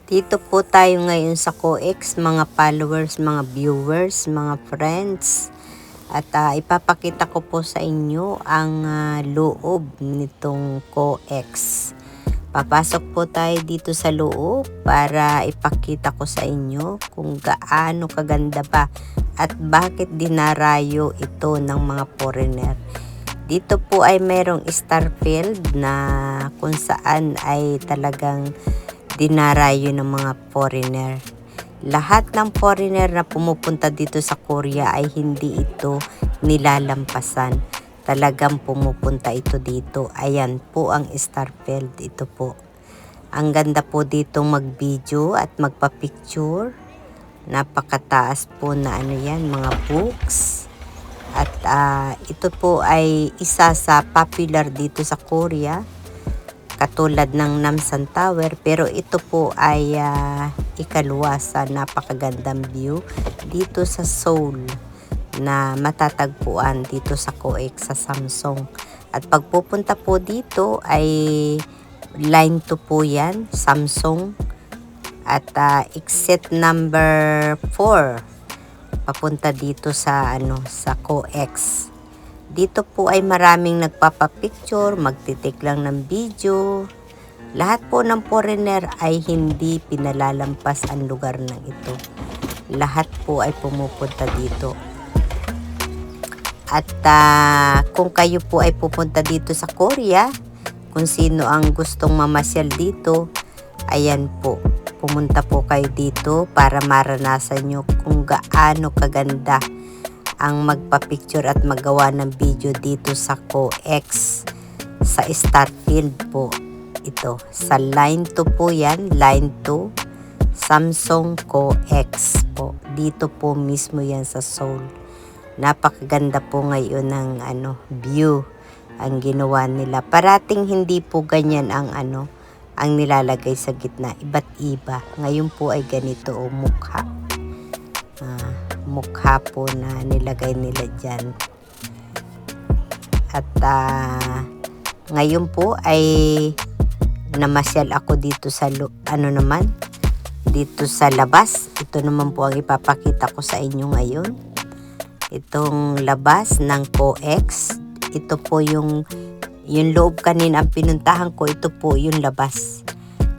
Dito po tayo ngayon sa COEX, mga followers, mga viewers, mga friends. At ipapakita ko po sa inyo ang loob nitong COEX. Papasok po tayo dito sa loob para ipakita ko sa inyo kung gaano kaganda ba at bakit dinarayo ito ng mga foreigner. Dito po ay merong Starfield na kung saan ay talagang dinarayo ng mga foreigner. Lahat ng foreigner na pumupunta dito sa Korea ay hindi ito nilalampasan. Talagang pumupunta ito dito. Ayan po ang Starfield. Ito po. Ang ganda po dito mag-video at magpa-picture. Napakataas po na yan, mga books. At ito po ay isa sa popular dito sa Korea. Katulad ng Namsan Tower, pero ito po ay ikalwa sa napakagandang view dito sa Seoul na matatagpuan dito sa COEX sa Samsung. At pagpupunta po dito ay line 2 po yan, Samsung. At exit number 4 papunta dito sa sa COEX. Dito po ay maraming nagpapapicture, magtitik lang ng video. Lahat po ng foreigner ay hindi pinalalampas ang lugar ng ito. Lahat po ay pumupunta dito. At kung kayo po ay pupunta dito sa Korea, kung sino ang gustong mamasyal dito, ayan po, pumunta po kayo dito para maranasan nyo kung gaano kaganda ang magpa-picture at magawa ng video dito sa COEX sa Starfield po. Ito, sa line 2 po yan, line 2, Samsung COEX po. Dito po mismo yan sa Seoul. Napakaganda po ngayon ng view ang ginawa nila. Parating hindi po ganyan ang ang nilalagay sa gitna. Iba't iba. Ngayon po ay ganito o mukha. Mukha po na nilagay nila dyan. At ngayon po ay namasyal ako dito sa dito sa labas. Ito naman po ang ipapakita ko sa inyo ngayon. Itong labas ng COEX. Ito po yung loob kanina ang pinuntahan ko. Ito po yung labas.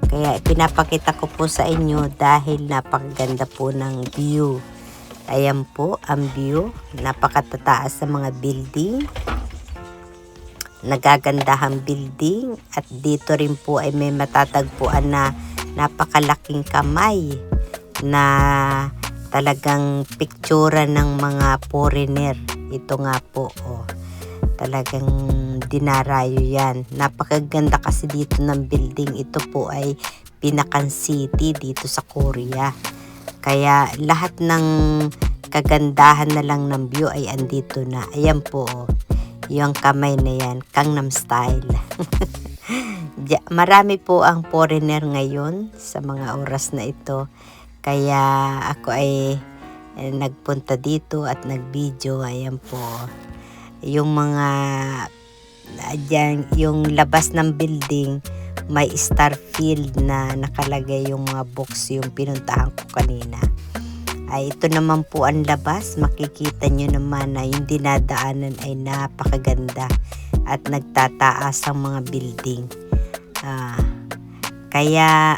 Kaya pinapakita ko po sa inyo dahil napakaganda po ng view. Ayan po ang view. Napakatataas sa mga building. Nagagandahang building. At dito rin po ay may matatagpuan na napakalaking kamay na talagang picture ng mga foreigner. Ito nga po. Talagang dinarayo yan. Napakaganda kasi dito ng building. Ito po ay Pinakan City dito sa Korea. Kaya lahat ng kagandahan na lang ng view ay andito na. Ayan po, yung kamay na yan, Gangnam Style. Marami po ang foreigner ngayon sa mga oras na ito. Kaya ako ay nagpunta dito at nag-video. Ayan po. Yung mga yung labas ng building, may Starfield na nakalagay yung mga box yung pinuntahan ko kanina. Ito naman po ang labas. Makikita nyo naman na yung dinadaanan ay napakaganda at nagtataas ang mga building. Kaya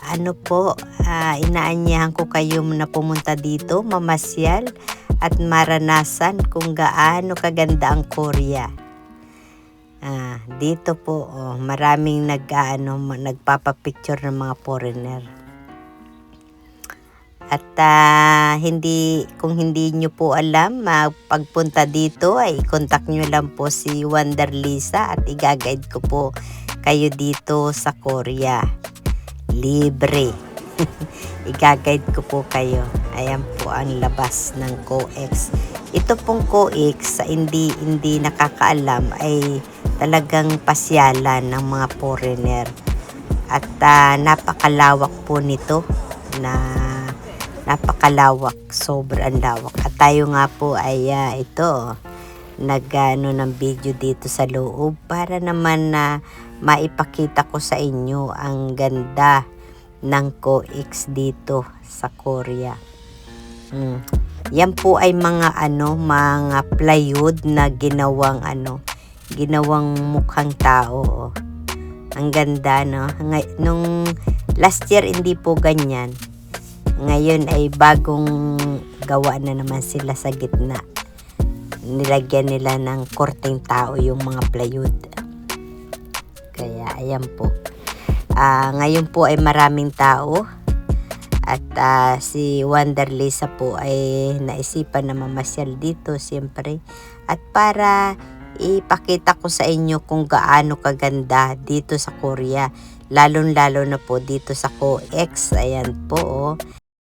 inaanyahan ko kayo na pumunta dito, mamasyal at maranasan kung gaano kaganda ang Korea. Dito po maraming nagpapapicture ng mga foreigner. At kung hindi nyo po alam, pagpunta dito ay i-contact nyo lang po si Wonder Lisa at i-guide ko po kayo dito sa Korea. Libre. I-guide ko po kayo. Ayan po ang labas ng COEX. Ito pong COEX, hindi nakakaalam, ay talagang pasyalan ng mga foreigner. At napakalawak po nito na napakalawak, sobrang lawak. At tayo nga po ay ng video dito sa loob para naman na maipakita ko sa inyo ang ganda ng COEX dito sa Korea. Yan po ay mga mga plywood na ginawang ginawang mukhang tao. Ang ganda, no? Nung last year hindi po ganyan. Ngayon ay bagong gawa na naman sila sa gitna. Nilagyan nila ng korteng tao yung mga plywood. Kaya ayan po. Ngayon po ay maraming tao. At si Wonder Lisa po ay naisipan na mamasyal dito siyempre. At para ipakita ko sa inyo kung gaano kaganda dito sa Korea. Lalong-lalo na po dito sa COEX. Ayan po, oh.